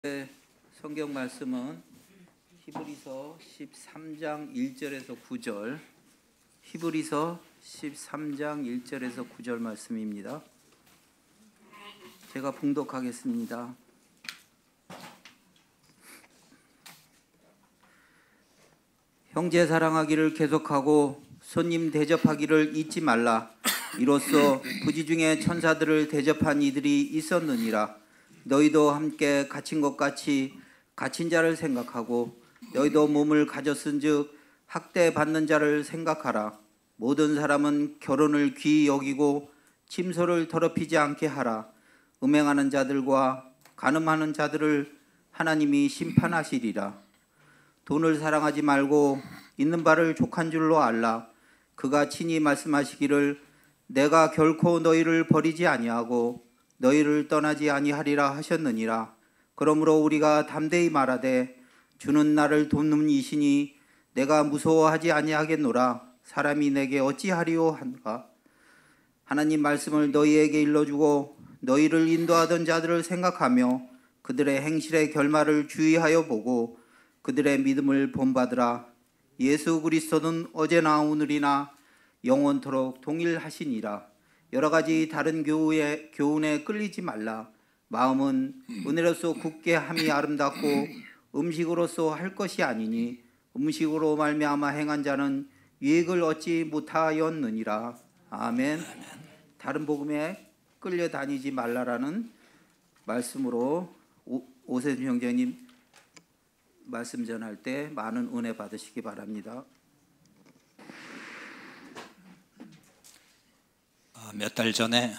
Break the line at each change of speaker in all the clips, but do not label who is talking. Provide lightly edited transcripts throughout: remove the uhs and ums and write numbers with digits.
네, 성경 말씀은 히브리서 13장 1절에서 9절, 히브리서 13장 1절에서 9절 말씀입니다. 제가 봉독하겠습니다. 형제 사랑하기를 계속하고 손님 대접하기를 잊지 말라. 이로써 부지 중에 천사들을 대접한 이들이 있었느니라. 너희도 함께 갇힌 것 같이 갇힌 자를 생각하고 너희도 몸을 가졌은즉 학대받는 자를 생각하라. 모든 사람은 결혼을 귀히 여기고 침소를 더럽히지 않게 하라. 음행하는 자들과 간음하는 자들을 하나님이 심판하시리라. 돈을 사랑하지 말고 있는 바를 족한 줄로 알라. 그가 친히 말씀하시기를 내가 결코 너희를 버리지 아니하고 너희를 떠나지 아니하리라 하셨느니라. 그러므로 우리가 담대히 말하되 주는 나를 돕는 이시니 내가 무서워하지 아니하겠노라. 사람이 내게 어찌하리요 한가. 하나님 말씀을 너희에게 일러주고 너희를 인도하던 자들을 생각하며 그들의 행실의 결말을 주의하여 보고 그들의 믿음을 본받으라. 예수 그리스도는 어제나 오늘이나 영원토록 동일하시니라. 여러 가지 다른 교훈에 끌리지 말라. 마음은 은혜로서 굳게 함이 아름답고 음식으로서 할 것이 아니니 음식으로 말미암아 행한 자는 유익을 얻지 못하였느니라. 아멘. 다른 복음에 끌려다니지 말라라는 말씀으로 오세준 형제님 말씀 전할 때 많은 은혜 받으시기 바랍니다.
몇 달 전에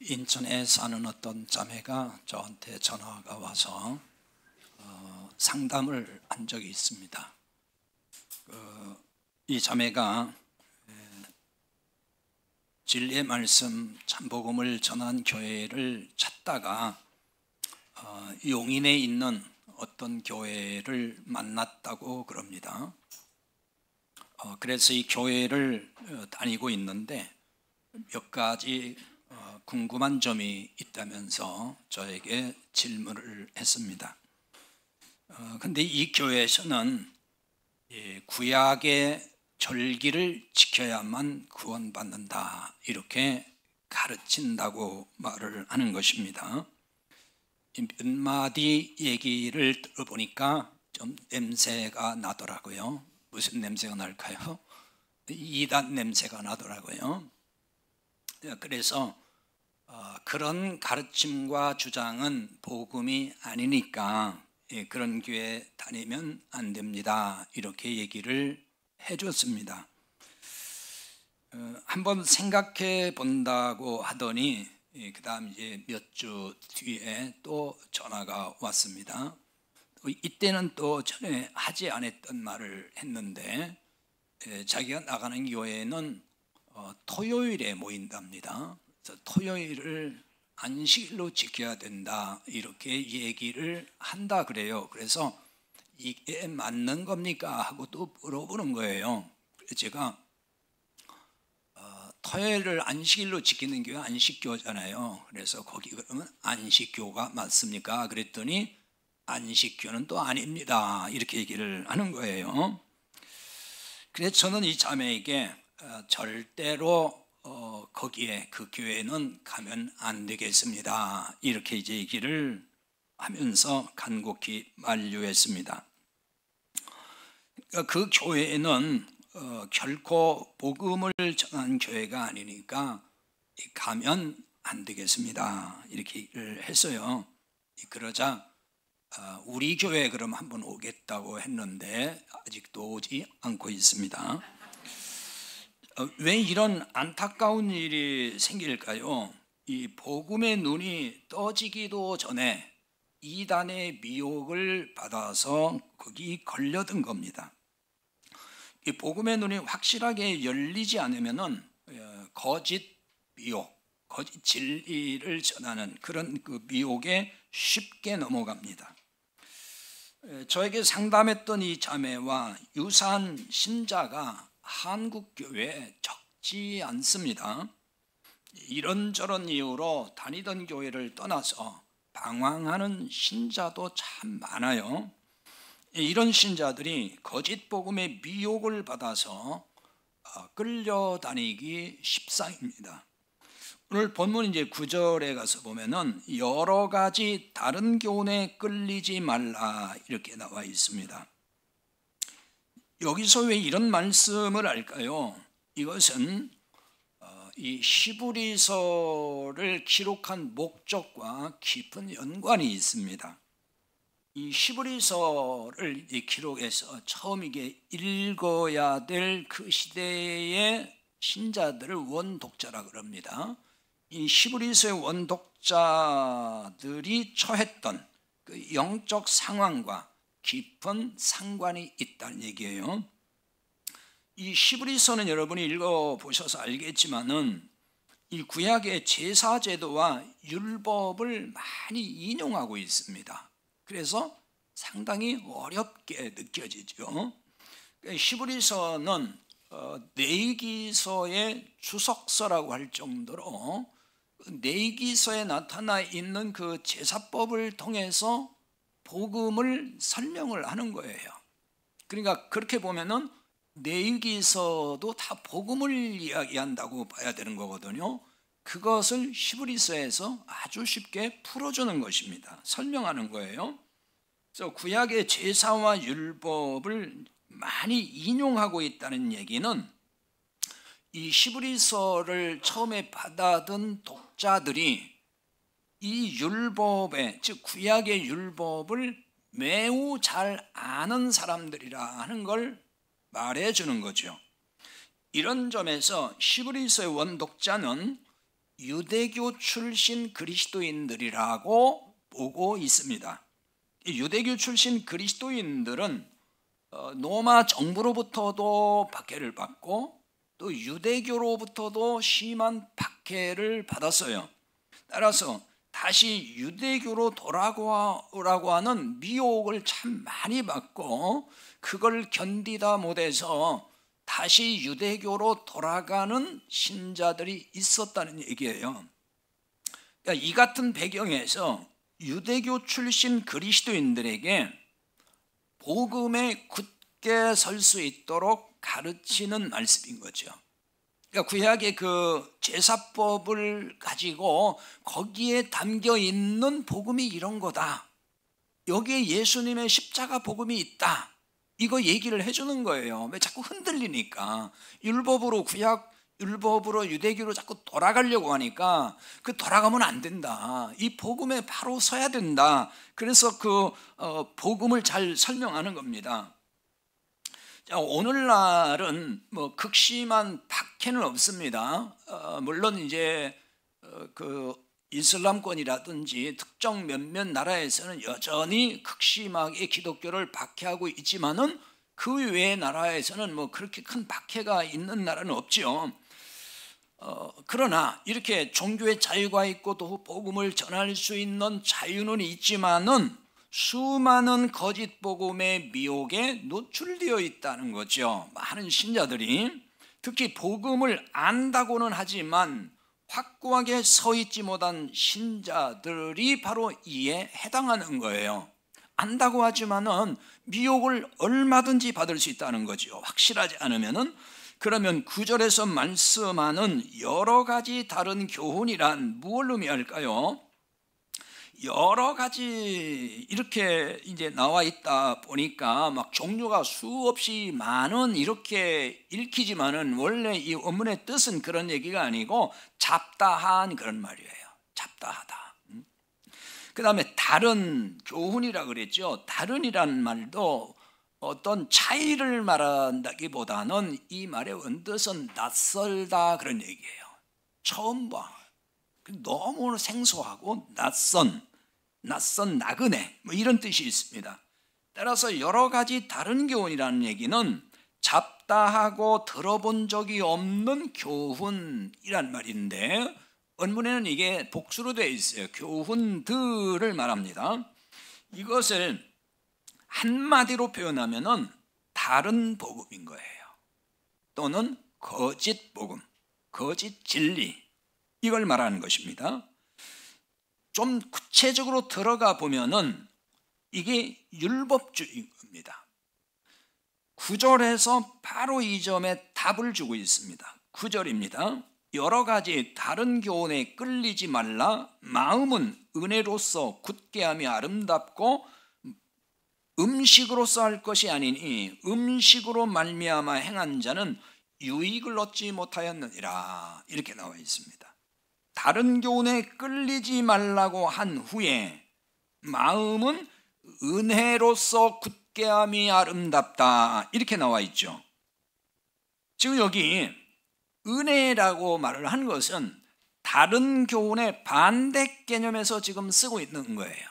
인천에 사는 어떤 자매가 저한테 전화가 와서 상담을 한 적이 있습니다. 이 자매가 진리의 말씀 참복음을 전한 교회를 찾다가 용인에 있는 어떤 교회를 만났다고 그럽니다. 그래서 이 교회를 다니고 있는데 몇 가지 궁금한 점이 있다면서 저에게 질문을 했습니다. 근데 이 교회에서는 구약의 절기를 지켜야만 구원받는다 이렇게 가르친다고 말을 하는 것입니다. 몇 마디 얘기를 들어보니까 좀 냄새가 나더라고요. 무슨 냄새가 날까요? 이단 냄새가 나더라고요. 그래서 그런 가르침과 주장은 복음이 아니니까 그런 교회 다니면 안 됩니다. 이렇게 얘기를 해줬습니다. 한번 생각해 본다고 하더니 그 다음 이제 몇 주 뒤에 또 전화가 왔습니다. 이때는 또 전에 하지 않았던 말을 했는데 자기가 나가는 교회는 토요일에 모인답니다. 그래서 토요일을 안식일로 지켜야 된다 이렇게 얘기를 한다 그래요. 그래서 이게 맞는 겁니까 하고 또 물어보는 거예요. 그래서 제가 토요일을 안식일로 지키는 교회 안식교잖아요. 그래서 거기 그러면 안식교가 맞습니까? 그랬더니 안식교는 또 아닙니다 이렇게 얘기를 하는 거예요. 그래서 저는 이 자매에게 절대로 거기에 그 교회는 가면 안 되겠습니다 이렇게 이제 얘기를 하면서 간곡히 만류했습니다. 그 교회는 결코 복음을 전한 교회가 아니니까 가면 안 되겠습니다 이렇게 얘기를 했어요. 그러자 우리 교회 그럼 한번 오겠다고 했는데 아직도 오지 않고 있습니다. 왜 이런 안타까운 일이 생길까요? 이 복음의 눈이 떠지기도 전에 이단의 미혹을 받아서 거기 걸려든 겁니다. 이 복음의 눈이 확실하게 열리지 않으면은 거짓 미혹, 거짓 진리를 전하는 그런 그 미혹에 쉽게 넘어갑니다. 저에게 상담했던 이 자매와 유사한 신자가 한국 교회에 적지 않습니다. 이런저런 이유로 다니던 교회를 떠나서 방황하는 신자도 참 많아요. 이런 신자들이 거짓 복음의 미혹을 받아서 끌려다니기 십상입니다. 오늘 본문 이제 9절에 가서 보면은 여러 가지 다른 교훈에 끌리지 말라 이렇게 나와 있습니다. 여기서 왜 이런 말씀을 할까요? 이것은 이 히브리서를 기록한 목적과 깊은 연관이 있습니다. 이 히브리서를 기록해서 처음 이게 읽어야 될 그 시대의 신자들을 원독자라 그럽니다. 이 히브리서의 원독자들이 처했던 그 영적 상황과 깊은 상관이 있다는 얘기예요. 이 히브리서는 여러분이 읽어보셔서 알겠지만은 이 구약의 제사제도와 율법을 많이 인용하고 있습니다. 그래서 상당히 어렵게 느껴지죠. 히브리서는 내기서의 주석서라고 할 정도로 내기서에 나타나 있는 그 제사법을 통해서 복음을 설명을 하는 거예요. 그러니까 그렇게 보면은 내기서도 다 복음을 이야기한다고 봐야 되는 거거든요. 그것을 히브리서에서 아주 쉽게 풀어주는 것입니다. 설명하는 거예요. 그래서 구약의 제사와 율법을 많이 인용하고 있다는 얘기는 이 히브리서를 처음에 받아든 독자들이 이 율법의, 즉 구약의 율법을 매우 잘 아는 사람들이라 하는 걸 말해주는 거죠. 이런 점에서 히브리서의 원독자는 유대교 출신 그리스도인들이라고 보고 있습니다. 유대교 출신 그리스도인들은 로마 정부로부터도 박해를 받고 또 유대교로부터도 심한 박해를 받았어요. 따라서 다시 유대교로 돌아오라고 하는 미혹을 참 많이 받고 그걸 견디다 못해서 다시 유대교로 돌아가는 신자들이 있었다는 얘기예요. 그러니까 이 같은 배경에서 유대교 출신 그리스도인들에게 복음에 굳게 설 수 있도록 가르치는 말씀인 거죠. 그러니까 구약의 그 제사법을 가지고 거기에 담겨 있는 복음이 이런 거다. 여기에 예수님의 십자가 복음이 있다. 이거 얘기를 해주는 거예요. 왜 자꾸 흔들리니까. 율법으로 구약 율법으로 유대교로 자꾸 돌아가려고 하니까 그 돌아가면 안 된다. 이 복음에 바로 서야 된다. 그래서 그 복음을 잘 설명하는 겁니다. 자, 오늘날은 뭐 극심한 박해는 없습니다. 물론 이제 그 이슬람권이라든지 특정 몇몇 나라에서는 여전히 극심하게 기독교를 박해하고 있지만은 그 외의 나라에서는 뭐 그렇게 큰 박해가 있는 나라는 없죠. 그러나 이렇게 종교의 자유가 있고 또 복음을 전할 수 있는 자유는 있지만은 수많은 거짓 복음의 미혹에 노출되어 있다는 거죠. 많은 신자들이 특히 복음을 안다고는 하지만 확고하게 서 있지 못한 신자들이 바로 이에 해당하는 거예요. 안다고 하지만은 미혹을 얼마든지 받을 수 있다는 거죠. 확실하지 않으면은. 그러면 9절에서 말씀하는 여러 가지 다른 교훈이란 무엇을 의미할까요? 여러 가지 이렇게 이제 나와 있다 보니까 막 종류가 수없이 많은 이렇게 읽히지만은 원래 이 원문의 뜻은 그런 얘기가 아니고 잡다한 그런 말이에요. 잡다하다. 그 다음에 다른 교훈이라 그랬죠. 다른이라는 말도 어떤 차이를 말한다기보다는 이 말의 원뜻은 낯설다 그런 얘기예요. 처음 봐. 너무 생소하고 낯선 나그네 뭐 이런 뜻이 있습니다. 따라서 여러 가지 다른 교훈이라는 얘기는 잡다하고 들어본 적이 없는 교훈이란 말인데 원문에는 이게 복수로 되어 있어요. 교훈들을 말합니다. 이것을 한마디로 표현하면은 다른 복음인 거예요. 또는 거짓 복음, 거짓 진리 이걸 말하는 것입니다. 좀 구체적으로 들어가 보면은 이게 율법주의입니다. 9절에서 바로 이 점에 답을 주고 있습니다. 9절입니다. 여러 가지 다른 교훈에 끌리지 말라. 마음은 은혜로서 굳게함이 아름답고 음식으로서 할 것이 아니니 음식으로 말미암아 행한 자는 유익을 얻지 못하였느니라. 이렇게 나와 있습니다. 다른 교훈에 끌리지 말라고 한 후에 마음은 은혜로서 굳게함이 아름답다. 이렇게 나와 있죠. 지금 여기 은혜라고 말을 한 것은 다른 교훈의 반대 개념에서 지금 쓰고 있는 거예요.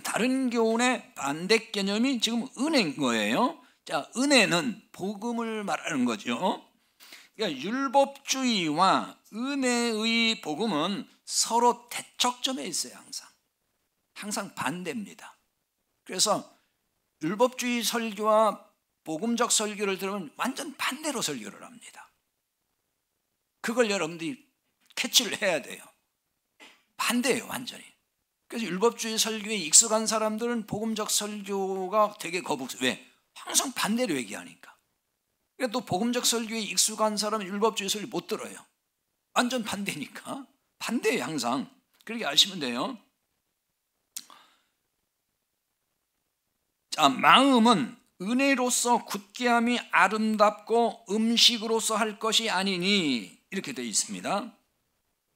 다른 교훈의 반대 개념이 지금 은혜인 거예요. 자, 은혜는 복음을 말하는 거죠. 그러니까 율법주의와 은혜의 복음은 서로 대척점에 있어요. 항상 반대입니다. 그래서 율법주의 설교와 복음적 설교를 들으면 완전 반대로 설교를 합니다. 그걸 여러분들이 캐치를 해야 돼요. 반대예요, 완전히. 그래서 율법주의 설교에 익숙한 사람들은 복음적 설교가 되게 거북해요. 왜? 항상 반대로 얘기하니까. 그러니까 또 복음적 설교에 익숙한 사람은 율법주의 설교 못 들어요. 완전 반대니까. 반대예요, 항상. 그렇게 아시면 돼요. 자, 마음은 은혜로서 굳게함이 아름답고 음식으로서 할 것이 아니니 이렇게 되어 있습니다.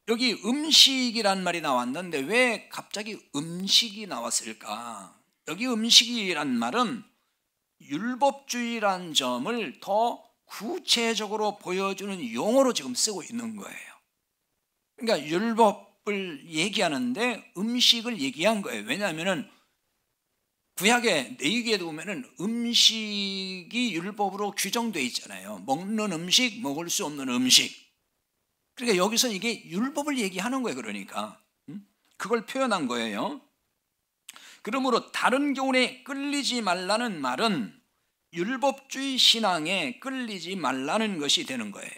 여기 음식이란 말이 나왔는데 왜 갑자기 음식이 나왔을까? 여기 음식이란 말은 율법주의란 점을 더 구체적으로 보여주는 용어로 지금 쓰고 있는 거예요. 그러니까 율법을 얘기하는데 음식을 얘기한 거예요. 왜냐하면 구약의 레위기에 보면 음식이 율법으로 규정되어 있잖아요. 먹는 음식, 먹을 수 없는 음식. 그러니까 여기서 이게 율법을 얘기하는 거예요. 그러니까 그걸 표현한 거예요. 그러므로 다른 교훈에 끌리지 말라는 말은 율법주의 신앙에 끌리지 말라는 것이 되는 거예요.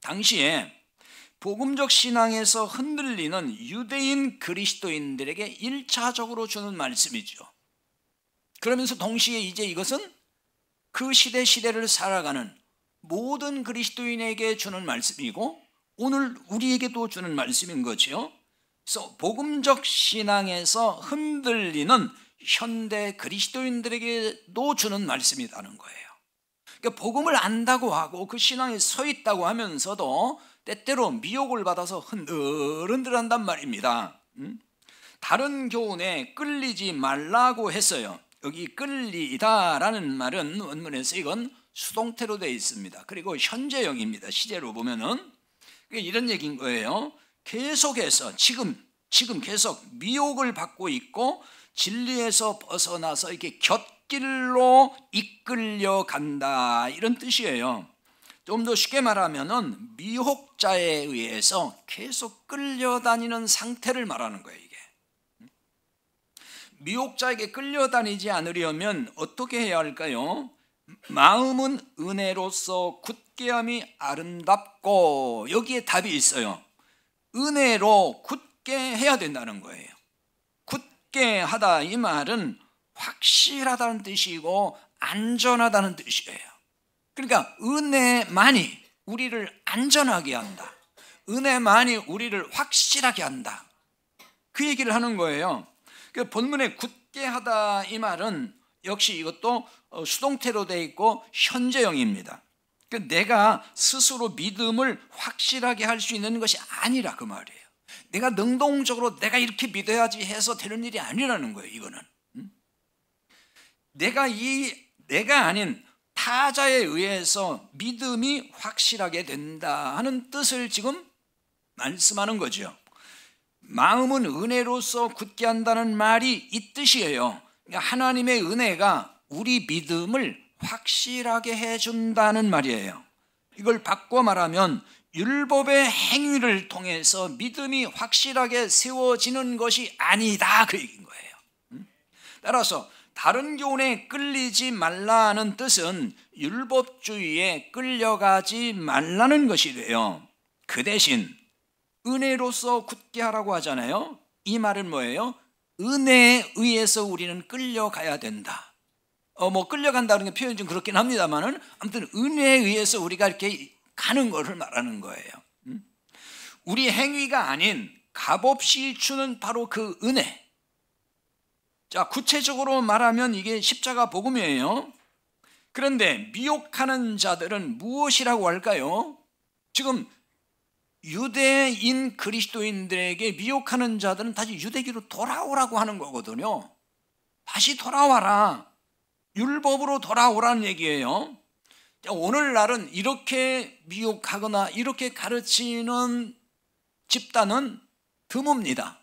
당시에 복음적 신앙에서 흔들리는 유대인 그리스도인들에게 1차적으로 주는 말씀이죠. 그러면서 동시에 이제 이것은 그 시대를 살아가는 모든 그리스도인에게 주는 말씀이고 오늘 우리에게도 주는 말씀인 거죠. 그래서 복음적 신앙에서 흔들리는 현대 그리스도인들에게도 주는 말씀이라는 거예요. 그러니까 복음을 안다고 하고 그 신앙에 서 있다고 하면서도 때때로 미혹을 받아서 흔들흔들한단 말입니다. 다른 교훈에 끌리지 말라고 했어요. 여기 끌리다라는 말은 원문에서 이건 수동태로 되어 있습니다. 그리고 현재형입니다. 시제로 보면은 이런 얘기인 거예요. 계속해서 지금 계속 미혹을 받고 있고 진리에서 벗어나서 이렇게 곁길로 이끌려 간다 이런 뜻이에요. 좀 더 쉽게 말하면은 미혹자에 의해서 계속 끌려다니는 상태를 말하는 거예요. 이게 미혹자에게 끌려다니지 않으려면 어떻게 해야 할까요? 마음은 은혜로서 굳게함이 아름답고 여기에 답이 있어요. 은혜로 굳게 해야 된다는 거예요. 굳게 하다 이 말은 확실하다는 뜻이고 안전하다는 뜻이에요. 그러니까 은혜만이 우리를 안전하게 한다. 은혜만이 우리를 확실하게 한다. 그 얘기를 하는 거예요. 그 본문에 굳게 하다 이 말은 역시 이것도 수동태로 되어 있고 현재형입니다. 내가 스스로 믿음을 확실하게 할 수 있는 것이 아니라 그 말이에요. 내가 능동적으로 내가 이렇게 믿어야지 해서 되는 일이 아니라는 거예요. 이거는 내가 아닌 타자에 의해서 믿음이 확실하게 된다 하는 뜻을 지금 말씀하는 거죠. 마음은 은혜로서 굳게 한다는 말이 이 뜻이에요. 그러니까 하나님의 은혜가 우리 믿음을 확실하게 해준다는 말이에요. 이걸 바꿔 말하면 율법의 행위를 통해서 믿음이 확실하게 세워지는 것이 아니다 그 얘기인 거예요. 따라서 다른 교훈에 끌리지 말라는 뜻은 율법주의에 끌려가지 말라는 것이 돼요. 그 대신 은혜로서 굳게 하라고 하잖아요. 이 말은 뭐예요? 은혜에 의해서 우리는 끌려가야 된다. 뭐 끌려간다는 게 표현 좀 그렇긴 합니다만은 아무튼 은혜에 의해서 우리가 이렇게 가는 것을 말하는 거예요. 우리 행위가 아닌 값없이 주는 바로 그 은혜. 자, 구체적으로 말하면 이게 십자가 복음이에요. 그런데 미혹하는 자들은 무엇이라고 할까요? 지금 유대인 그리스도인들에게 미혹하는 자들은 다시 유대기로 돌아오라고 하는 거거든요. 다시 돌아와라. 율법으로 돌아오라는 얘기예요. 오늘날은 이렇게 미혹하거나 이렇게 가르치는 집단은 드뭅니다.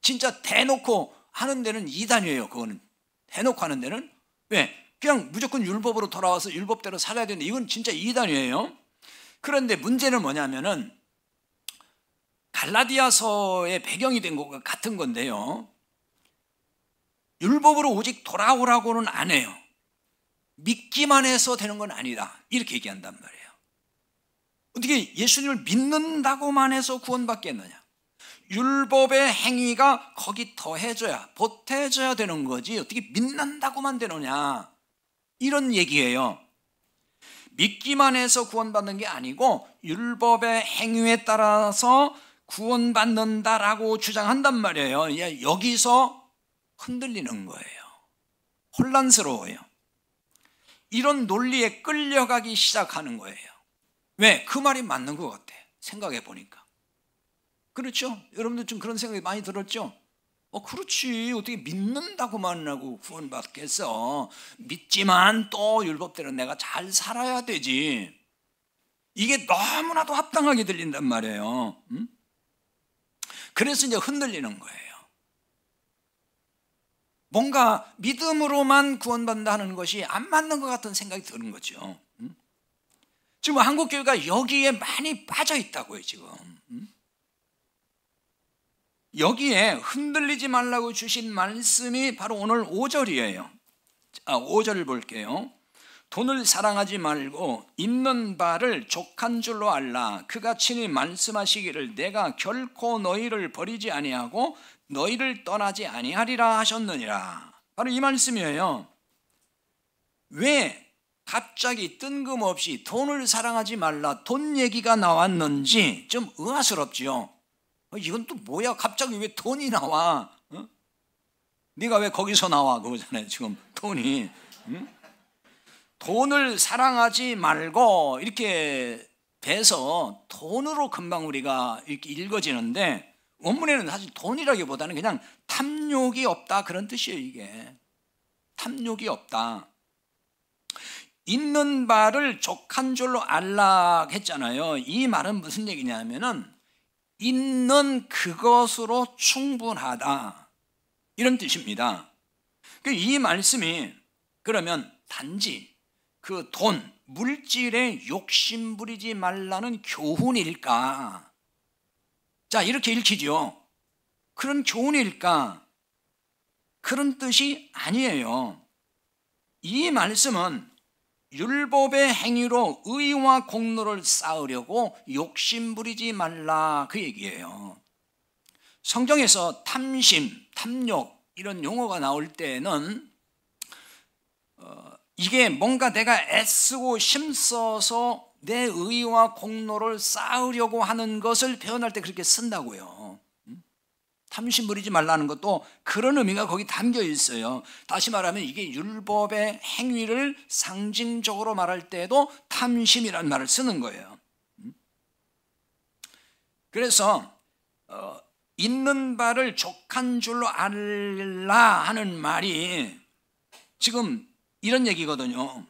진짜 대놓고 하는 데는 이단이에요. 그거는 대놓고 하는 데는. 왜? 그냥 무조건 율법으로 돌아와서 율법대로 살아야 되는데 이건 진짜 이단이에요. 그런데 문제는 뭐냐면은 갈라디아서의 배경이 된 것과 같은 건데요. 율법으로 오직 돌아오라고는 안 해요. 믿기만 해서 되는 건 아니다. 이렇게 얘기한단 말이에요. 어떻게 예수님을 믿는다고만 해서 구원받겠느냐? 율법의 행위가 거기 더해져야, 보태져야 되는 거지 어떻게 믿는다고만 되느냐? 이런 얘기예요. 믿기만 해서 구원받는 게 아니고 율법의 행위에 따라서 구원받는다라고 주장한단 말이에요. 여기서 흔들리는 거예요. 혼란스러워요. 이런 논리에 끌려가기 시작하는 거예요. 왜? 그 말이 맞는 것 같아. 생각해 보니까. 그렇죠? 여러분들 좀 그런 생각이 많이 들었죠? 그렇지. 어떻게 믿는다고만 하고 구원받겠어. 믿지만 또 율법대로 내가 잘 살아야 되지. 이게 너무나도 합당하게 들린단 말이에요. 그래서 이제 흔들리는 거예요. 뭔가 믿음으로만 구원받는다는 것이 안 맞는 것 같은 생각이 드는 거죠. 지금 한국교회가 여기에 많이 빠져 있다고요, 지금. 여기에 흔들리지 말라고 주신 말씀이 바로 오늘 5절이에요. 5절을 볼게요. 돈을 사랑하지 말고 있는 바를 족한 줄로 알라. 그가 친히 말씀하시기를 내가 결코 너희를 버리지 아니하고 너희를 떠나지 아니하리라 하셨느니라. 바로 이 말씀이에요. 왜 갑자기 뜬금없이 돈을 사랑하지 말라 돈 얘기가 나왔는지 좀 의아스럽지요. 이건 또 뭐야? 갑자기 왜 돈이 나와? 네가 왜 거기서 나와? 그거잖아요. 지금 돈이. 돈을 사랑하지 말고 이렇게 돼서 돈으로 금방 우리가 이렇게 읽어지는데 원문에는 사실 돈이라기보다는 그냥 탐욕이 없다 그런 뜻이에요. 이게 탐욕이 없다. 있는 바를 족한 줄로 알라 했잖아요. 이 말은 무슨 얘기냐면은 있는 그것으로 충분하다 이런 뜻입니다. 이 말씀이 그러면 단지 그 돈, 물질에 욕심 부리지 말라는 교훈일까? 자, 이렇게 읽히죠. 그런 교훈일까? 그런 뜻이 아니에요. 이 말씀은 율법의 행위로 의와 공로를 쌓으려고 욕심 부리지 말라 그 얘기예요. 성경에서 탐심, 탐욕 이런 용어가 나올 때는 이게 뭔가 내가 애쓰고 힘써서 내 의와 공로를 쌓으려고 하는 것을 표현할 때 그렇게 쓴다고요. 탐심 부리지 말라는 것도 그런 의미가 거기 담겨 있어요. 다시 말하면 이게 율법의 행위를 상징적으로 말할 때도 탐심이라는 말을 쓰는 거예요. 그래서 있는 바를 족한 줄로 알라 하는 말이 지금 이런 얘기거든요.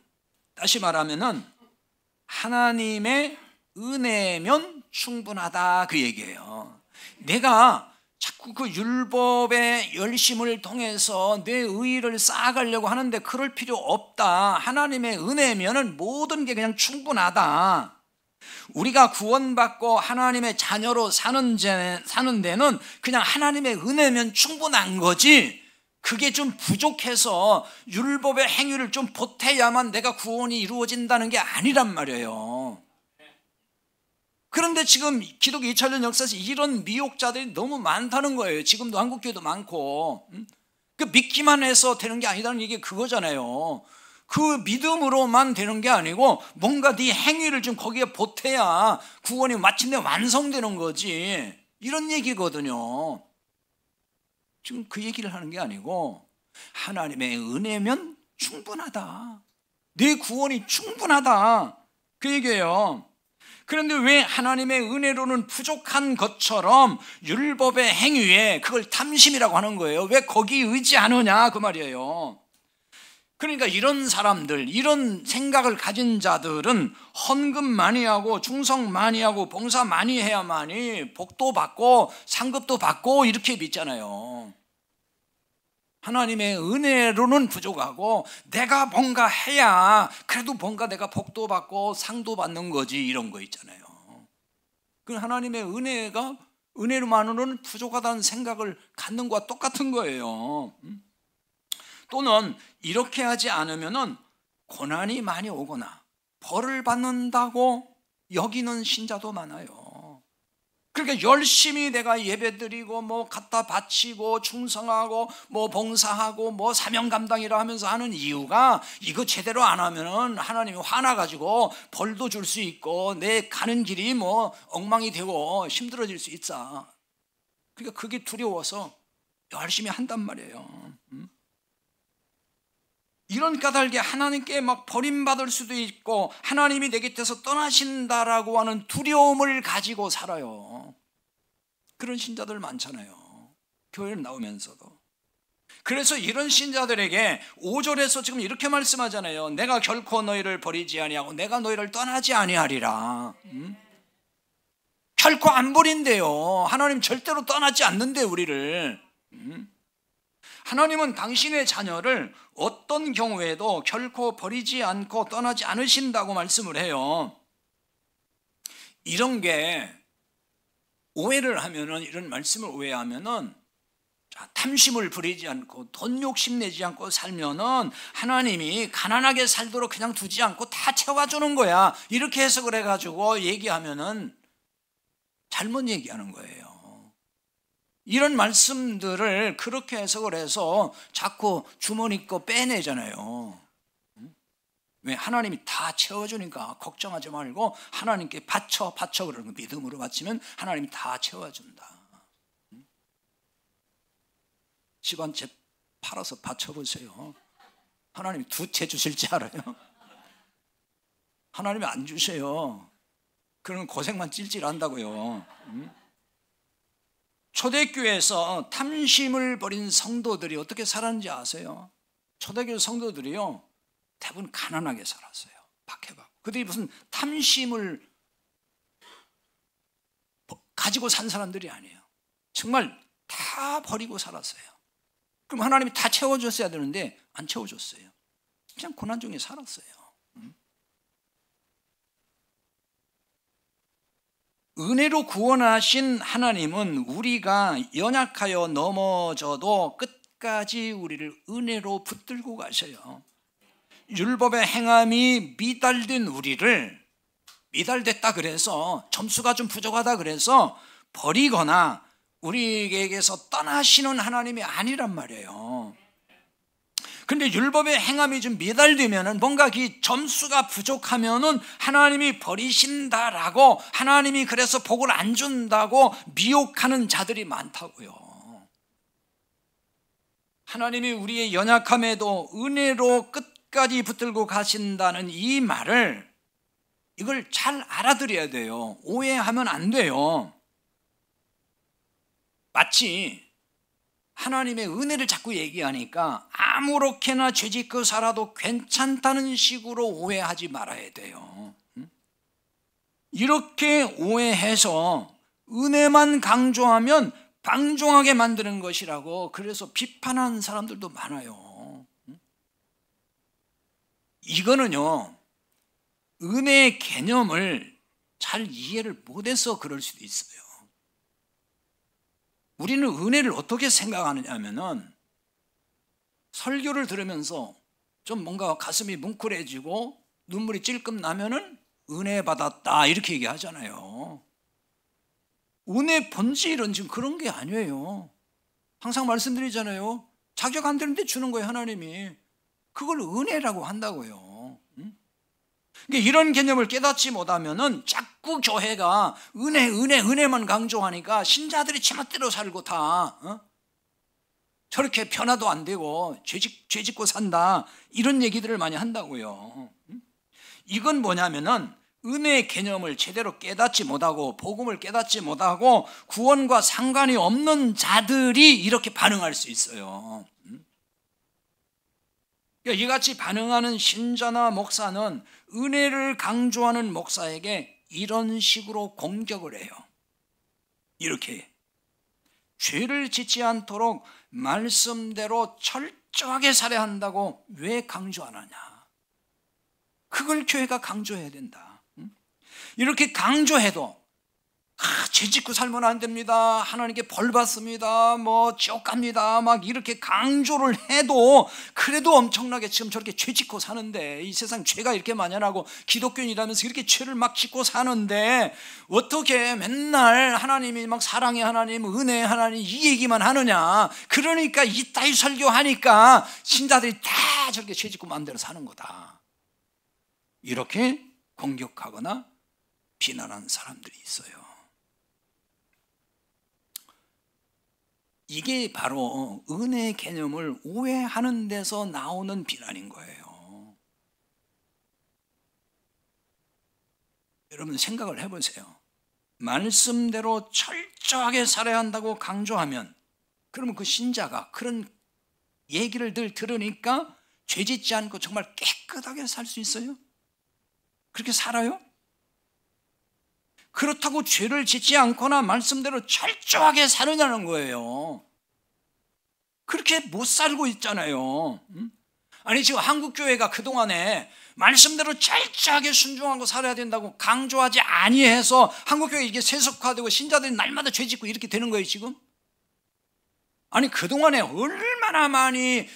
다시 말하면은 하나님의 은혜면 충분하다 그 얘기예요. 내가 자꾸 그 율법의 열심을 통해서 내 의의를 쌓아가려고 하는데 그럴 필요 없다. 하나님의 은혜면은 모든 게 그냥 충분하다. 우리가 구원받고 하나님의 자녀로 사는 데는 그냥 하나님의 은혜면 충분한 거지. 그게 좀 부족해서 율법의 행위를 좀 보태야만 내가 구원이 이루어진다는 게 아니란 말이에요. 그런데 지금 기독교 2000년 역사에서 이런 미혹자들이 너무 많다는 거예요. 지금도 한국교회도 많고. 그 믿기만 해서 되는 게 아니다는 얘기 그거잖아요. 그 믿음으로만 되는 게 아니고 뭔가 네 행위를 좀 거기에 보태야 구원이 마침내 완성되는 거지, 이런 얘기거든요. 지금 그 얘기를 하는 게 아니고 하나님의 은혜면 충분하다, 네 구원이 충분하다, 그 얘기예요. 그런데 왜 하나님의 은혜로는 부족한 것처럼 율법의 행위에 그걸 탐심이라고 하는 거예요? 왜 거기 의지하느냐 그 말이에요. 그러니까 이런 사람들, 이런 생각을 가진 자들은 헌금 많이 하고 충성 많이 하고 봉사 많이 해야만이 복도 받고 상급도 받고 이렇게 믿잖아요. 하나님의 은혜로는 부족하고 내가 뭔가 해야 그래도 뭔가 내가 복도 받고 상도 받는 거지, 이런 거 있잖아요. 그 하나님의 은혜로만으로는 부족하다는 생각을 갖는 것과 똑같은 거예요. 또는 이렇게 하지 않으면은 고난이 많이 오거나 벌을 받는다고 여기는 신자도 많아요. 그러니까 열심히 내가 예배드리고 뭐 갖다 바치고 충성하고 뭐 봉사하고 뭐 사명 감당이라 하면서 하는 이유가 이거 제대로 안 하면은 하나님이 화나가지고 벌도 줄 수 있고 내 가는 길이 뭐 엉망이 되고 힘들어질 수 있다. 그러니까 그게 두려워서 열심히 한단 말이에요. 이런 까닭에 하나님께 막 버림받을 수도 있고 하나님이 내 곁에서 떠나신다라고 하는 두려움을 가지고 살아요. 그런 신자들 많잖아요, 교회를 나오면서도. 그래서 이런 신자들에게 5절에서 지금 이렇게 말씀하잖아요. 내가 결코 너희를 버리지 아니하고 내가 너희를 떠나지 아니하리라. 결코 안 버린대요. 하나님 절대로 떠나지 않는데 우리를. 하나님은 당신의 자녀를 어떤 경우에도 결코 버리지 않고 떠나지 않으신다고 말씀을 해요. 이런 게 오해를 하면은, 이런 말씀을 오해하면은 탐심을 부리지 않고 돈 욕심내지 않고 살면은 하나님이 가난하게 살도록 그냥 두지 않고 다 채워주는 거야, 이렇게 해석을 해가지고 얘기하면은 잘못 얘기하는 거예요. 이런 말씀들을 그렇게 해석을 해서 자꾸 주머니 거 빼내잖아요. 왜? 하나님이 다 채워주니까 걱정하지 말고 하나님께 바쳐 그러는 거. 믿음으로 바치면 하나님이 다 채워준다. 집 한 채 팔아서 바쳐보세요. 하나님이 2채 주실지 알아요? 하나님이 안 주세요. 그러면 고생만 찔찔 한다고요. 초대교회에서 탐심을 버린 성도들이 어떻게 살았는지 아세요? 초대교회 성도들이요, 대부분 가난하게 살았어요. 박해받고. 그들이 무슨 탐심을 가지고 산 사람들이 아니에요. 정말 다 버리고 살았어요. 그럼 하나님이 다 채워줬어야 되는데 안 채워줬어요. 그냥 고난 중에 살았어요. 은혜로 구원하신 하나님은 우리가 연약하여 넘어져도 끝까지 우리를 은혜로 붙들고 가셔요. 율법의 행함이 미달된 우리를, 미달됐다 그래서 점수가 좀 부족하다 그래서 버리거나 우리에게서 떠나시는 하나님이 아니란 말이에요. 근데 율법의 행함이 좀 미달되면은, 뭔가 그 점수가 부족하면은 하나님이 버리신다라고, 하나님이 그래서 복을 안 준다고 미혹하는 자들이 많다고요. 하나님이 우리의 연약함에도 은혜로 끝까지 붙들고 가신다는 이 말을, 이걸 잘 알아들어야 돼요. 오해하면 안 돼요. 마치 하나님의 은혜를 자꾸 얘기하니까 아무렇게나 죄짓고 살아도 괜찮다는 식으로 오해하지 말아야 돼요. 이렇게 오해해서 은혜만 강조하면 방종하게 만드는 것이라고, 그래서 비판하는 사람들도 많아요. 이거는요, 은혜의 개념을 잘 이해를 못해서 그럴 수도 있어요. 우리는 은혜를 어떻게 생각하느냐 하면은, 설교를 들으면서 좀 뭔가 가슴이 뭉클해지고 눈물이 찔끔 나면은 은혜 받았다 이렇게 얘기하잖아요. 은혜 본질은 지금 그런 게 아니에요. 항상 말씀드리잖아요. 자격 안 되는데 주는 거예요, 하나님이. 그걸 은혜라고 한다고요. 그러니까 이런 개념을 깨닫지 못하면은 자꾸 교회가 은혜만 강조하니까 신자들이 제멋대로 살고 다 저렇게 변화도 안 되고 죄 짓고 산다 이런 얘기들을 많이 한다고요. 이건 뭐냐면은 은혜의 개념을 제대로 깨닫지 못하고 복음을 깨닫지 못하고 구원과 상관이 없는 자들이 이렇게 반응할 수 있어요. 그러니까 이같이 반응하는 신자나 목사는 은혜를 강조하는 목사에게 이런 식으로 공격을 해요. 이렇게 죄를 짓지 않도록 말씀대로 철저하게 살아야 한다고 왜 강조 안 하냐? 그걸 교회가 강조해야 된다. 이렇게 강조해도 죄 짓고 살면 안 됩니다. 하나님께 벌 받습니다. 뭐 지옥 갑니다. 막 이렇게 강조를 해도 그래도 엄청나게 지금 저렇게 죄 짓고 사는데 이 세상 죄가 이렇게 만연하고 기독교인이라면서 이렇게 죄를 막 짓고 사는데 어떻게 맨날 하나님이 막 사랑의 하나님, 은혜의 하나님 이 얘기만 하느냐. 그러니까 이따위 설교하니까 신자들이 다 저렇게 죄 짓고 마음대로 사는 거다. 이렇게 공격하거나 비난하는 사람들이 있어요. 이게 바로 은혜의 개념을 오해하는 데서 나오는 비난인 거예요. 여러분 생각을 해보세요. 말씀대로 철저하게 살아야 한다고 강조하면 그러면 그 신자가 그런 얘기를 늘 들으니까 죄 짓지 않고 정말 깨끗하게 살 수 있어요? 그렇게 살아요? 그렇다고 죄를 짓지 않거나 말씀대로 철저하게 사느냐는 거예요. 그렇게 못 살고 있잖아요. 아니 지금 한국교회가 그동안에 말씀대로 철저하게 순종하고 살아야 된다고 강조하지 아니해서 한국교회 이게 세속화되고 신자들이 날마다 죄 짓고 이렇게 되는 거예요 지금? 아니 그동안에 얼마나 많이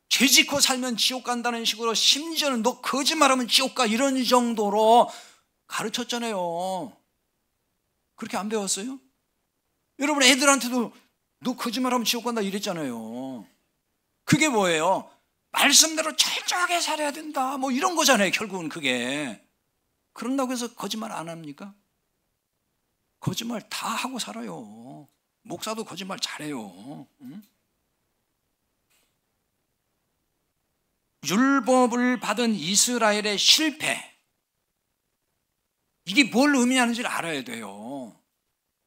죄 짓고 살면 지옥 간다는 식으로 심지어는 너 거짓말하면 지옥 가 이런 정도로 가르쳤잖아요. 그렇게 안 배웠어요? 여러분 애들한테도 너 거짓말하면 지옥 간다 이랬잖아요. 그게 뭐예요? 말씀대로 철저하게 살아야 된다 뭐 이런 거잖아요. 결국은 그게. 그런다고 해서 거짓말 안 합니까? 거짓말 다 하고 살아요. 목사도 거짓말 잘해요. 율법을 받은 이스라엘의 실패, 이게 뭘 의미하는지를 알아야 돼요.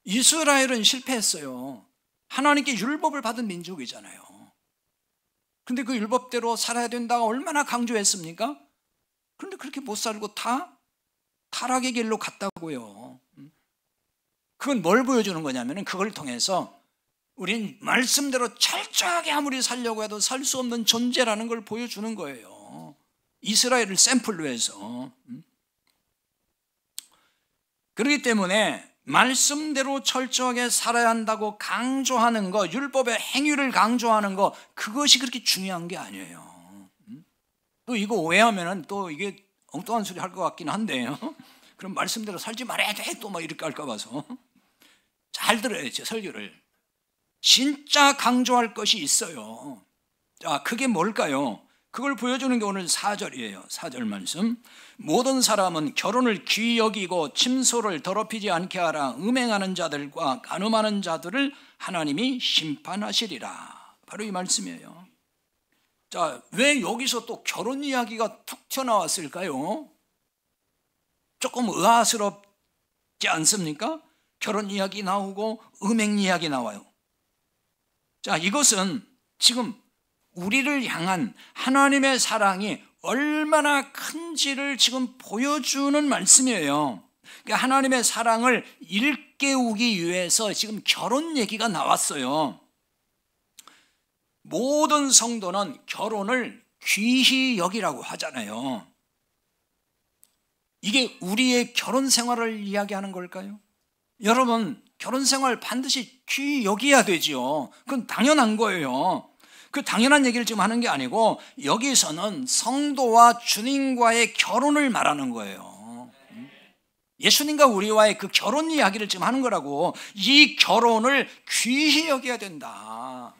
이스라엘은 실패했어요. 하나님께 율법을 받은 민족이잖아요. 근데 그 율법대로 살아야 된다고 얼마나 강조했습니까? 그런데 그렇게 못 살고 다 타락의 길로 갔다고요. 그건 뭘 보여주는 거냐면 그걸 통해서 우린 말씀대로 철저하게 아무리 살려고 해도 살 수 없는 존재라는 걸 보여주는 거예요. 이스라엘을 샘플로 해서. 그렇기 때문에 말씀대로 철저하게 살아야 한다고 강조하는 거, 율법의 행위를 강조하는 거, 그것이 그렇게 중요한 게 아니에요. 또 이거 오해하면 또 이게 엉뚱한 소리 할 것 같긴 한데요. 그럼 말씀대로 살지 말아야 돼 또 막 이렇게 할까 봐서. 잘 들어요 제 설교를. 진짜 강조할 것이 있어요. 자, 그게 뭘까요? 그걸 보여주는 게 오늘 4절이에요. 4절 말씀. 모든 사람은 결혼을 귀히 여기고 침소를 더럽히지 않게 하라. 음행하는 자들과 간음하는 자들을 하나님이 심판하시리라. 바로 이 말씀이에요. 자, 왜 여기서 또 결혼 이야기가 툭 튀어나왔을까요? 조금 의아스럽지 않습니까? 결혼 이야기 나오고 음행 이야기 나와요. 자, 이것은 지금 우리를 향한 하나님의 사랑이 얼마나 큰지를 지금 보여주는 말씀이에요. 그러니까 하나님의 사랑을 일깨우기 위해서 지금 결혼 얘기가 나왔어요. 모든 성도는 결혼을 귀히 여기라고 하잖아요. 이게 우리의 결혼 생활을 이야기하는 걸까요? 여러분, 결혼 생활 반드시 귀히 여겨야 되죠. 그건 당연한 거예요. 그 당연한 얘기를 지금 하는 게 아니고 여기서는 성도와 주님과의 결혼을 말하는 거예요. 예수님과 우리와의 그 결혼 이야기를 지금 하는 거라고. 이 결혼을 귀히 여겨야 된다.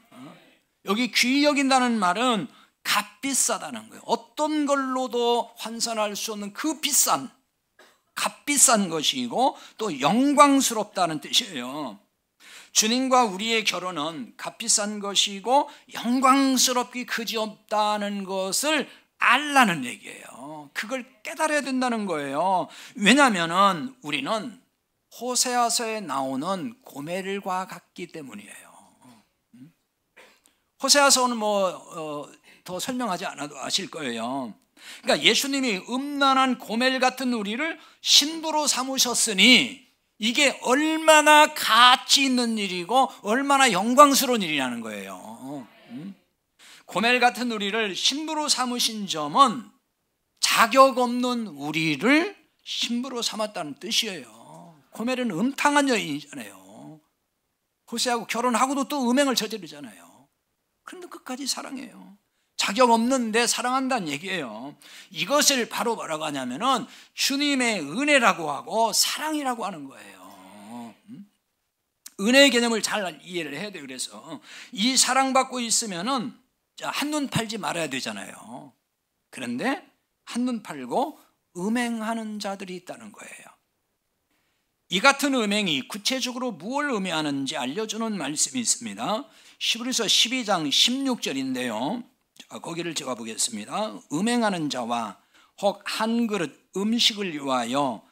여기 귀히 여긴다는 말은 값비싸다는 거예요. 어떤 걸로도 환산할 수 없는 그 비싼, 값비싼 것이고 또 영광스럽다는 뜻이에요. 주님과 우리의 결혼은 값비싼 것이고 영광스럽기 그지없다는 것을 알라는 얘기예요. 그걸 깨달아야 된다는 거예요. 왜냐하면 우리는 호세아서에 나오는 고멜과 같기 때문이에요. 호세아서는 더 설명하지 않아도 아실 거예요. 그러니까 예수님이 음란한 고멜 같은 우리를 신부로 삼으셨으니 이게 얼마나 가치 있는 일이고 얼마나 영광스러운 일이라는 거예요. 고멜 같은 우리를 신부로 삼으신 점은 자격 없는 우리를 신부로 삼았다는 뜻이에요. 고멜은 음탕한 여인이잖아요. 호세하고 결혼하고도 또 음행을 저지르잖아요. 그런데 끝까지 사랑해요. 자격 없는데 사랑한다는 얘기예요. 이것을 바로 뭐라고 하냐면은 주님의 은혜라고 하고 사랑이라고 하는 거예요. 은혜의 개념을 잘 이해를 해야 돼요. 그래서 이 사랑받고 있으면은 한눈 팔지 말아야 되잖아요. 그런데 한눈 팔고 음행하는 자들이 있다는 거예요. 이 같은 음행이 구체적으로 무엇을 의미하는지 알려주는 말씀이 있습니다. 히브리서 12장 16절인데요. 거기를 제가 보겠습니다. 음행하는 자와 혹 한 그릇 음식을 위하여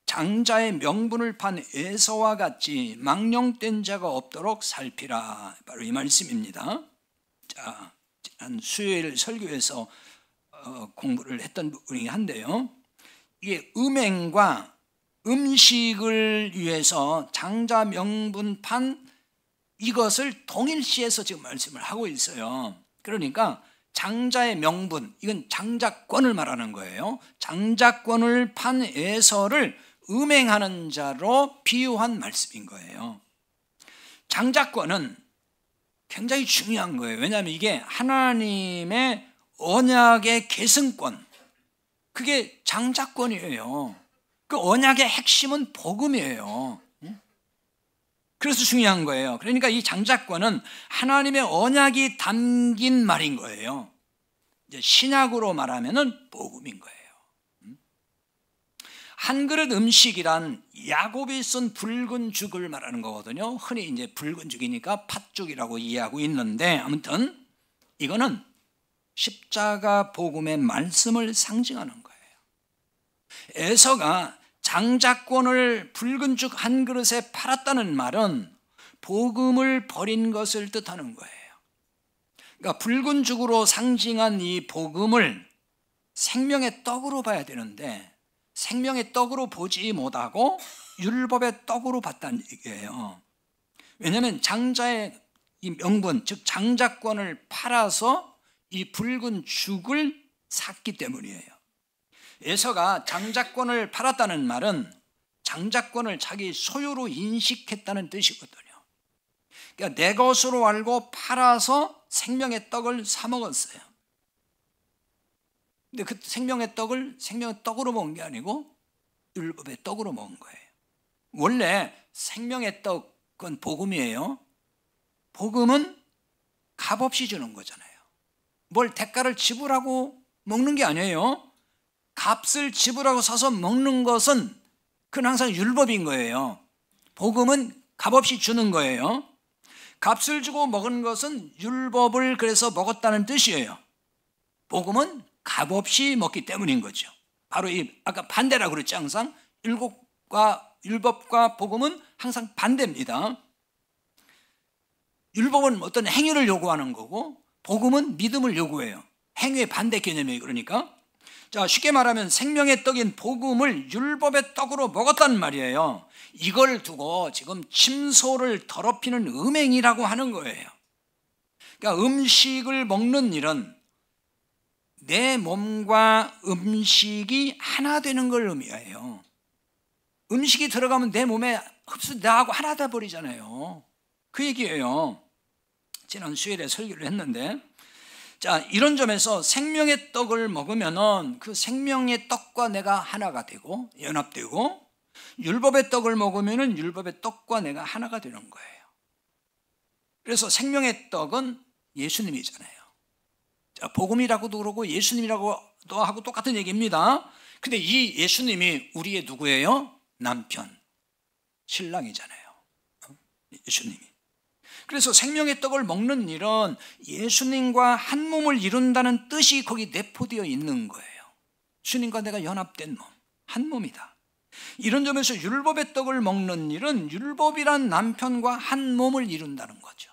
장자의 명분을 판 에서와 같이 망령된 자가 없도록 살피라. 바로 이 말씀입니다. 자, 지난 수요일 설교에서 공부를 했던 부분이긴 한데요. 이게 음행과 음식을 위해서 장자 명분 판 이것을 동일시해서 지금 말씀을 하고 있어요. 그러니까 장자의 명분, 이건 장자권을 말하는 거예요. 장자권을 판 에서를 음행하는 자로 비유한 말씀인 거예요. 장자권은 굉장히 중요한 거예요. 왜냐하면 이게 하나님의 언약의 계승권, 그게 장자권이에요. 그 언약의 핵심은 복음이에요. 그래서 중요한 거예요. 그러니까 이 장자권은 하나님의 언약이 담긴 말인 거예요. 이제 신약으로 말하면은 복음인 거예요. 한 그릇 음식이란 야곱이 쓴 붉은 죽을 말하는 거거든요. 흔히 이제 붉은 죽이니까 팥죽이라고 이해하고 있는데 아무튼 이거는 십자가 복음의 말씀을 상징하는 거예요. 에서가 장자권을 붉은 죽 한 그릇에 팔았다는 말은 복음을 버린 것을 뜻하는 거예요. 그러니까 붉은 죽으로 상징한 이 복음을 생명의 떡으로 봐야 되는데 생명의 떡으로 보지 못하고 율법의 떡으로 봤다는 얘기예요. 왜냐하면 장자의 이 명분, 즉 장자권을 팔아서 이 붉은 죽을 샀기 때문이에요. 에서가 장자권을 팔았다는 말은 장자권을 자기 소유로 인식했다는 뜻이거든요. 그러니까 내 것으로 알고 팔아서 생명의 떡을 사 먹었어요. 근데 그 생명의 떡을 생명의 떡으로 먹은 게 아니고 율법의 떡으로 먹은 거예요. 원래 생명의 떡은 복음이에요. 복음은 값없이 주는 거잖아요. 뭘 대가를 지불하고 먹는 게 아니에요. 값을 지불하고 사서 먹는 것은 그건 항상 율법인 거예요. 복음은 값없이 주는 거예요. 값을 주고 먹은 것은 율법을 그래서 먹었다는 뜻이에요. 복음은 값없이 먹기 때문인 거죠. 바로 이 아까 반대라고 그랬죠. 항상 율법과 복음은 항상 반대입니다. 율법은 어떤 행위를 요구하는 거고 복음은 믿음을 요구해요. 행위의 반대 개념이에요. 그러니까 자, 쉽게 말하면 생명의 떡인 복음을 율법의 떡으로 먹었다는 말이에요. 이걸 두고 지금 침소를 더럽히는 음행이라고 하는 거예요. 그러니까 음식을 먹는 일은 내 몸과 음식이 하나 되는 걸 의미해요. 음식이 들어가면 내 몸에 나하고 하나 돼 버리잖아요. 그 얘기예요. 지난 수요일에 설교를 했는데 자, 이런 점에서 생명의 떡을 먹으면은 그 생명의 떡과 내가 하나가 되고 연합되고 율법의 떡을 먹으면 율법의 떡과 내가 하나가 되는 거예요. 그래서 생명의 떡은 예수님이잖아요. 자, 복음이라고도 그러고 예수님이라고도 하고 똑같은 얘기입니다. 근데 이 예수님이 우리의 누구예요? 남편, 신랑이잖아요. 예수님이. 그래서 생명의 떡을 먹는 일은 예수님과 한 몸을 이룬다는 뜻이 거기 내포되어 있는 거예요. 주님과 내가 연합된 몸, 한 몸이다. 이런 점에서 율법의 떡을 먹는 일은 율법이란 남편과 한 몸을 이룬다는 거죠.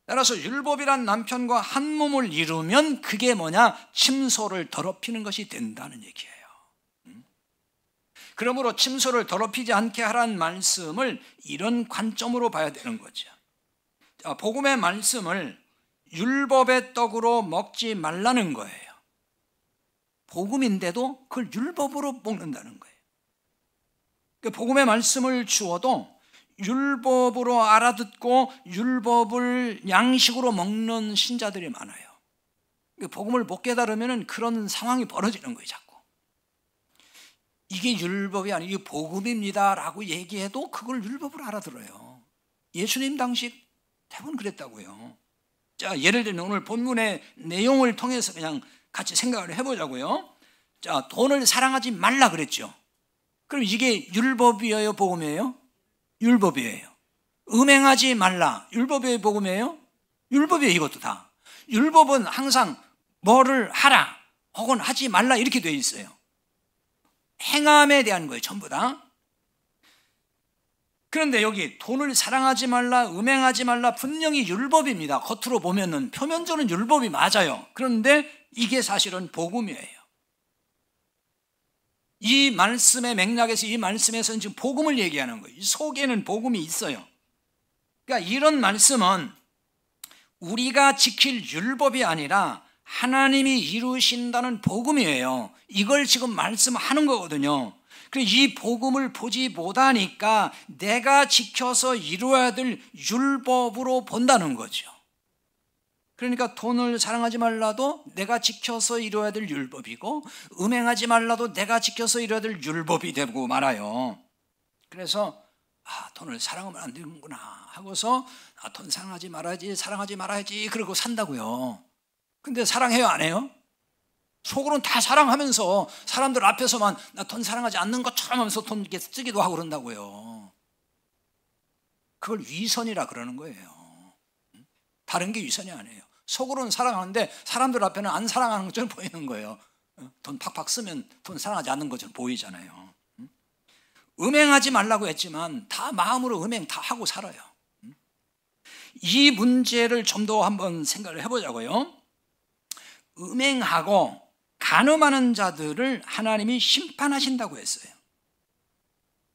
따라서 율법이란 남편과 한 몸을 이루면 그게 뭐냐? 침소를 더럽히는 것이 된다는 얘기예요. 그러므로 침소를 더럽히지 않게 하라는 말씀을 이런 관점으로 봐야 되는 거죠. 자, 복음의 말씀을 율법의 떡으로 먹지 말라는 거예요. 복음인데도 그걸 율법으로 먹는다는 거예요. 복음의 말씀을 주어도 율법으로 알아듣고 율법을 양식으로 먹는 신자들이 많아요. 복음을 못 깨달으면 그런 상황이 벌어지는 거예요, 자꾸. 이게 율법이 아니고 이게 복음입니다 라고 얘기해도 그걸 율법으로 알아들어요. 예수님 당시 대부분 그랬다고요. 자, 예를 들면 오늘 본문의 내용을 통해서 그냥 같이 생각을 해보자고요. 자, 돈을 사랑하지 말라 그랬죠. 그럼 이게 율법이에요, 복음이에요? 율법이에요. 음행하지 말라, 율법이에요, 복음이에요? 율법이에요. 이것도 다. 율법은 항상 뭐를 하라 혹은 하지 말라 이렇게 되어 있어요. 행함에 대한 거예요, 전부 다. 그런데 여기 돈을 사랑하지 말라, 음행하지 말라 분명히 율법입니다. 겉으로 보면은 표면적으로는 율법이 맞아요. 그런데 이게 사실은 복음이에요. 이 말씀의 맥락에서 이 말씀에서는 지금 복음을 얘기하는 거예요. 이 속에는 복음이 있어요. 그러니까 이런 말씀은 우리가 지킬 율법이 아니라 하나님이 이루신다는 복음이에요. 이걸 지금 말씀하는 거거든요. 그래서 이 복음을 보지 못하니까 내가 지켜서 이루어야 될 율법으로 본다는 거죠. 그러니까 돈을 사랑하지 말라도 내가 지켜서 이루어야 될 율법이고, 음행하지 말라도 내가 지켜서 이루어야 될 율법이 되고 말아요. 그래서 돈을 사랑하면 안 되는구나 하고서 돈 사랑하지 말아야지, 사랑하지 말아야지 그러고 산다고요. 근데 사랑해요, 안 해요? 속으로는 다 사랑하면서 사람들 앞에서만 나 돈 사랑하지 않는 것처럼 하면서 돈 이렇게 쓰기도 하고 그런다고요. 그걸 위선이라 그러는 거예요. 다른 게 위선이 아니에요. 속으로는 사랑하는데 사람들 앞에는 안 사랑하는 것처럼 보이는 거예요. 돈 팍팍 쓰면 돈 사랑하지 않는 것처럼 보이잖아요. 음행하지 말라고 했지만 다 마음으로 음행 다 하고 살아요. 이 문제를 좀 더 한번 생각을 해보자고요. 음행하고 간음하는 자들을 하나님이 심판하신다고 했어요.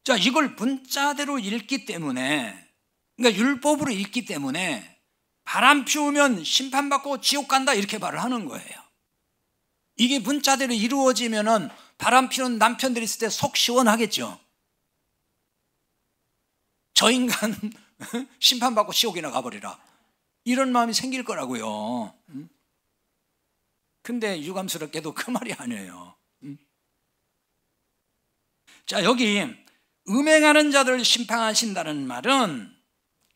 자, 이걸 문자대로 읽기 때문에, 그러니까 율법으로 읽기 때문에 바람 피우면 심판받고 지옥 간다 이렇게 말을 하는 거예요. 이게 문자대로 이루어지면은 바람 피우는 남편들이 있을 때 속 시원하겠죠. 저 인간 심판받고 지옥이나 가버리라 이런 마음이 생길 거라고요. 근데 유감스럽게도 그 말이 아니에요. 자, 여기 음행하는 자들을 심판하신다는 말은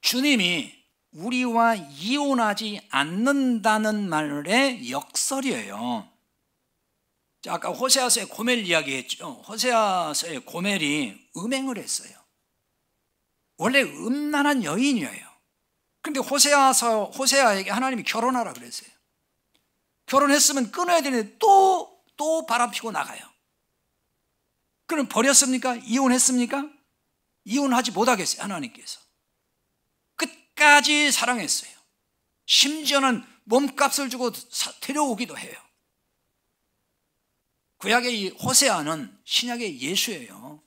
주님이 우리와 이혼하지 않는다는 말의 역설이에요. 자, 아까 호세아서의 고멜 이야기했죠. 호세아서의 고멜이 음행을 했어요. 원래 음란한 여인이에요. 근데 호세아에게 하나님이 결혼하라 그랬어요. 결혼했으면 끊어야 되는데 또 바람 피고 나가요. 그럼 버렸습니까? 이혼했습니까? 이혼하지 못하겠어요, 하나님께서. 끝까지 사랑했어요. 심지어는 몸값을 주고 데려오기도 해요. 구약의 이 호세아는 신약의 예수예요.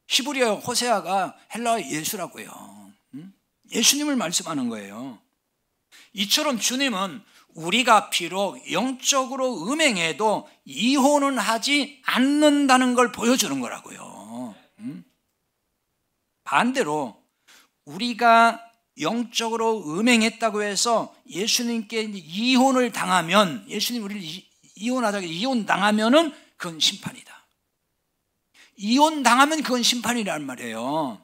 히브리어 호세아가 헬라어의 예수라고요. 예수님을 말씀하는 거예요. 이처럼 주님은 우리가 비록 영적으로 음행해도 이혼은 하지 않는다는 걸 보여주는 거라고요. 반대로 우리가 영적으로 음행했다고 해서 예수님께 이혼을 당하면, 예수님 우리를 이혼하자고 이혼 당하면은 그건 심판이다. 이혼당하면 그건 심판이란 말이에요.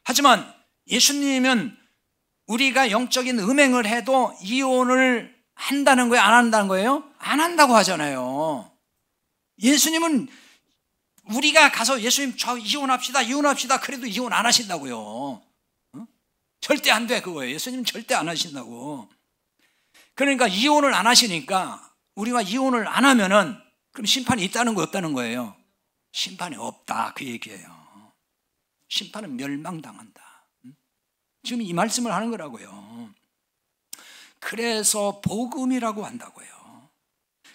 하지만 예수님은 우리가 영적인 음행을 해도 이혼을 한다는 거예요? 안 한다는 거예요? 안 한다고 하잖아요. 예수님은 우리가 가서 예수님 저 이혼합시다 그래도 이혼 안 하신다고요. 절대 안 돼 그거예요. 예수님은 절대 안 하신다고. 그러니까 이혼을 안 하시니까 우리가 이혼을 안 하면은 그럼 심판이 있다는 거 없다는 거예요? 심판이 없다 그 얘기예요. 심판은 멸망당한다. 지금 이 말씀을 하는 거라고요. 그래서 복음이라고 한다고요.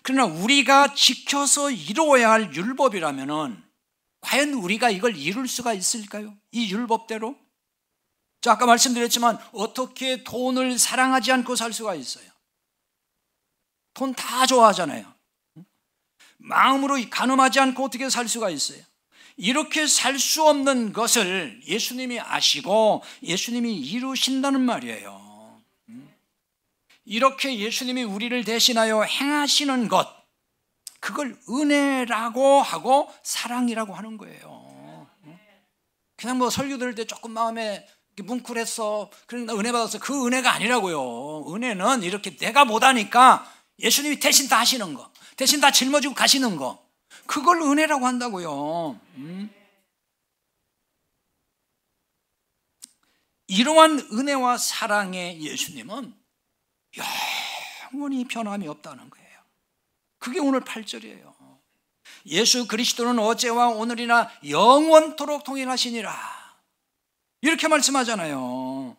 그러나 우리가 지켜서 이루어야 할 율법이라면은 과연 우리가 이걸 이룰 수가 있을까요? 이 율법대로? 자, 아까 말씀드렸지만 어떻게 돈을 사랑하지 않고 살 수가 있어요? 돈 다 좋아하잖아요. 마음으로 가늠하지 않고 어떻게 살 수가 있어요? 이렇게 살 수 없는 것을 예수님이 아시고 예수님이 이루신다는 말이에요. 이렇게 예수님이 우리를 대신하여 행하시는 것, 그걸 은혜라고 하고 사랑이라고 하는 거예요. 그냥 뭐 설교 들을 때 조금 마음에 뭉클했어, 그러니까 은혜 받았어, 그 은혜가 아니라고요. 은혜는 이렇게 내가 못하니까 예수님이 대신 다 하시는 거, 대신 다 짊어지고 가시는 거, 그걸 은혜라고 한다고요. 이러한 은혜와 사랑의 예수님은 영원히 변함이 없다는 거예요. 그게 오늘 8절이에요. 예수 그리스도는 어제와 오늘이나 영원토록 동일하시니라, 이렇게 말씀하잖아요.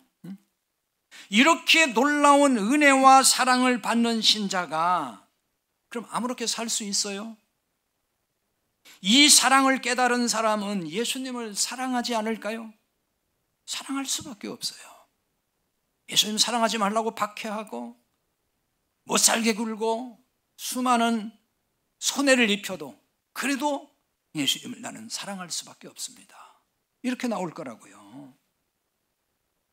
이렇게 놀라운 은혜와 사랑을 받는 신자가 그럼 아무렇게 살 수 있어요? 이 사랑을 깨달은 사람은 예수님을 사랑하지 않을까요? 사랑할 수밖에 없어요. 예수님 사랑하지 말라고 박해하고 못 살게 굴고 수많은 손해를 입혀도 그래도 예수님을 나는 사랑할 수밖에 없습니다. 이렇게 나올 거라고요.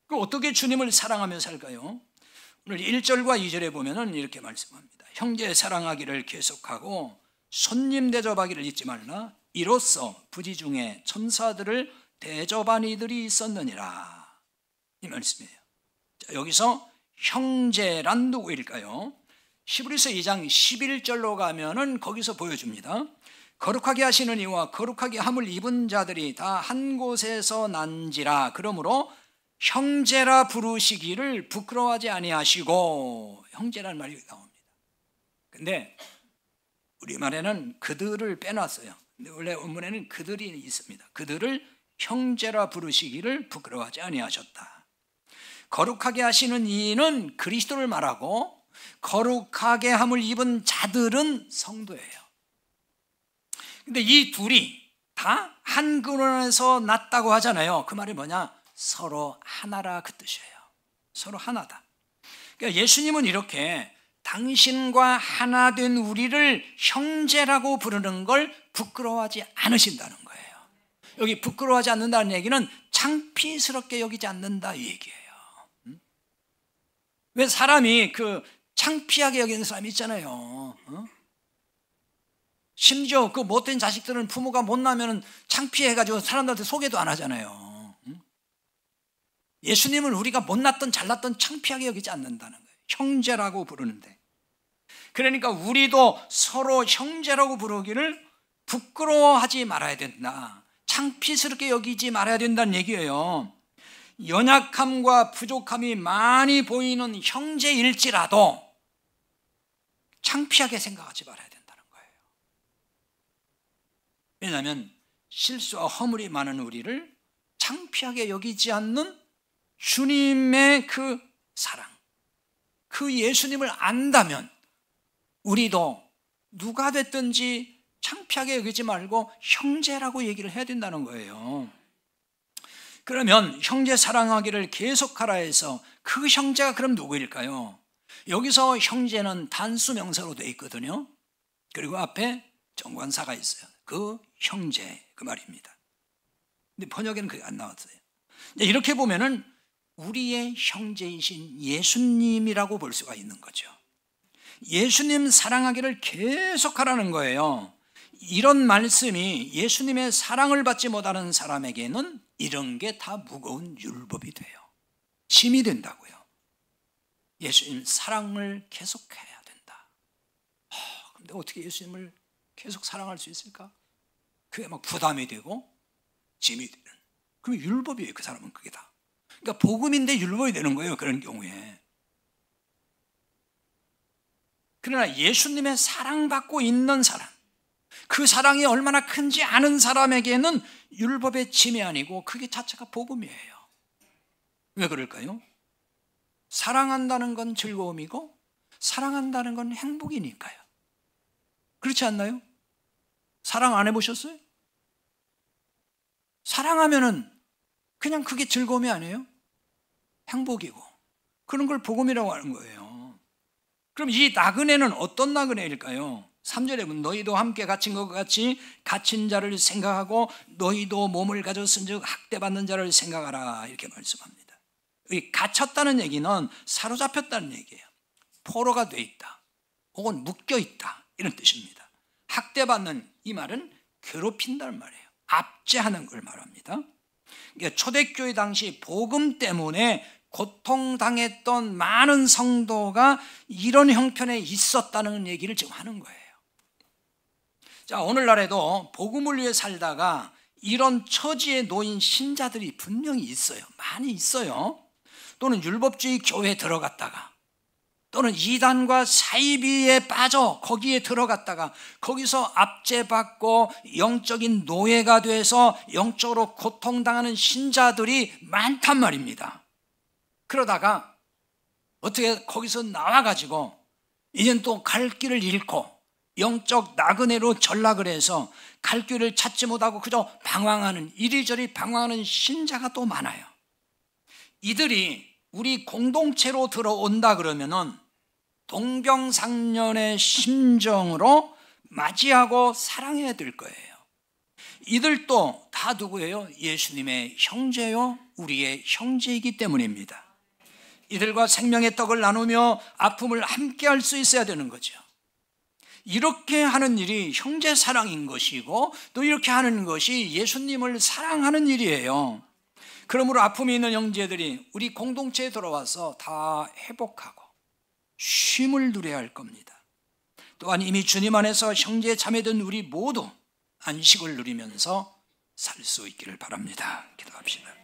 그럼 어떻게 주님을 사랑하며 살까요? 오늘 1절과 2절에 보면은 이렇게 말씀합니다. 형제 사랑하기를 계속하고 손님 대접하기를 잊지 말라. 이로써 부지 중에 천사들을 대접한 이들이 있었느니라, 이 말씀이에요. 자, 여기서 형제란 누구일까요? 히브리서 2장 11절로 가면은 거기서 보여줍니다. 거룩하게 하시는 이와 거룩하게 함을 입은 자들이 다 한 곳에서 난지라. 그러므로 형제라 부르시기를 부끄러워하지 아니하시고, 형제라는 말이 나옵니다. 근데 우리말에는 그들을 빼놨어요. 근데 원래 원문에는 그들이 있습니다. 그들을 형제라 부르시기를 부끄러워하지 아니하셨다. 거룩하게 하시는 이는 그리스도를 말하고 거룩하게 함을 입은 자들은 성도예요. 근데 이 둘이 다 한 근원에서 났다고 하잖아요. 그 말이 뭐냐? 서로 하나라, 그 뜻이에요. 서로 하나다. 그러니까 예수님은 이렇게 당신과 하나 된 우리를 형제라고 부르는 걸 부끄러워하지 않으신다는 거예요. 여기 부끄러워하지 않는다는 얘기는 창피스럽게 여기지 않는다 이 얘기예요. 왜 사람이 그 창피하게 여기는 사람이 있잖아요. 심지어 그 못된 자식들은 부모가 못 나면 창피해가지고 사람들한테 소개도 안 하잖아요. 예수님은 우리가 못났던 잘났던 창피하게 여기지 않는다는 거예요. 형제라고 부르는데, 그러니까 우리도 서로 형제라고 부르기를 부끄러워하지 말아야 된다, 창피스럽게 여기지 말아야 된다는 얘기예요. 연약함과 부족함이 많이 보이는 형제일지라도 창피하게 생각하지 말아야 된다는 거예요. 왜냐하면 실수와 허물이 많은 우리를 창피하게 여기지 않는 주님의 그 사랑, 그 예수님을 안다면 우리도 누가 됐든지 창피하게 여기지 말고 형제라고 얘기를 해야 된다는 거예요. 그러면 형제 사랑하기를 계속하라 해서 그 형제가 그럼 누구일까요? 여기서 형제는 단수 명사로 되어 있거든요. 그리고 앞에 정관사가 있어요. 그 형제, 그 말입니다. 근데 번역에는 그게 안 나왔어요. 이렇게 보면은 우리의 형제이신 예수님이라고 볼 수가 있는 거죠. 예수님 사랑하기를 계속하라는 거예요. 이런 말씀이 예수님의 사랑을 받지 못하는 사람에게는 이런 게 다 무거운 율법이 돼요. 짐이 된다고요. 예수님 사랑을 계속해야 된다. 그런데 어떻게 예수님을 계속 사랑할 수 있을까? 그게 막 부담이 되고 짐이 되는. 그럼 율법이에요. 그 사람은 그게 다. 그러니까 복음인데 율법이 되는 거예요. 그런 경우에. 그러나 예수님의 사랑받고 있는 사람, 그 사랑이 얼마나 큰지 아는 사람에게는 율법의 짐이 아니고 그게 자체가 복음이에요. 왜 그럴까요? 사랑한다는 건 즐거움이고 사랑한다는 건 행복이니까요. 그렇지 않나요? 사랑 안 해보셨어요? 사랑하면은 그냥 그게 즐거움이 아니에요? 행복이고. 그런 걸 복음이라고 하는 거예요. 그럼 이 나그네는 어떤 나그네일까요? 3절에 보면 너희도 함께 갇힌 것 같이 갇힌 자를 생각하고 너희도 몸을 가졌은즉 학대받는 자를 생각하라 이렇게 말씀합니다. 이 갇혔다는 얘기는 사로잡혔다는 얘기예요. 포로가 돼 있다 혹은 묶여 있다 이런 뜻입니다. 학대받는 이 말은 괴롭힌다는 말이에요. 압제하는 걸 말합니다. 그러니까 초대교회 당시 복음 때문에 고통당했던 많은 성도가 이런 형편에 있었다는 얘기를 지금 하는 거예요. 자, 오늘날에도 복음을 위해 살다가 이런 처지에 놓인 신자들이 분명히 있어요. 많이 있어요. 또는 율법주의 교회에 들어갔다가 또는 이단과 사이비에 빠져 거기에 들어갔다가 거기서 압제받고 영적인 노예가 돼서 영적으로 고통당하는 신자들이 많단 말입니다. 그러다가 어떻게 거기서 나와가지고 이젠 또 갈 길을 잃고 영적 나그네로 전락을 해서 갈 길을 찾지 못하고 그저 방황하는, 이리저리 방황하는 신자가 또 많아요. 이들이 우리 공동체로 들어온다 그러면은 동병상련의 심정으로 맞이하고 사랑해야 될 거예요. 이들도 다 누구예요? 예수님의 형제요, 우리의 형제이기 때문입니다. 이들과 생명의 떡을 나누며 아픔을 함께 할 수 있어야 되는 거죠. 이렇게 하는 일이 형제 사랑인 것이고 또 이렇게 하는 것이 예수님을 사랑하는 일이에요. 그러므로 아픔이 있는 형제들이 우리 공동체에 들어와서 다 회복하고 쉼을 누려야 할 겁니다. 또한 이미 주님 안에서 형제 자매된 우리 모두 안식을 누리면서 살 수 있기를 바랍니다. 기도합시다.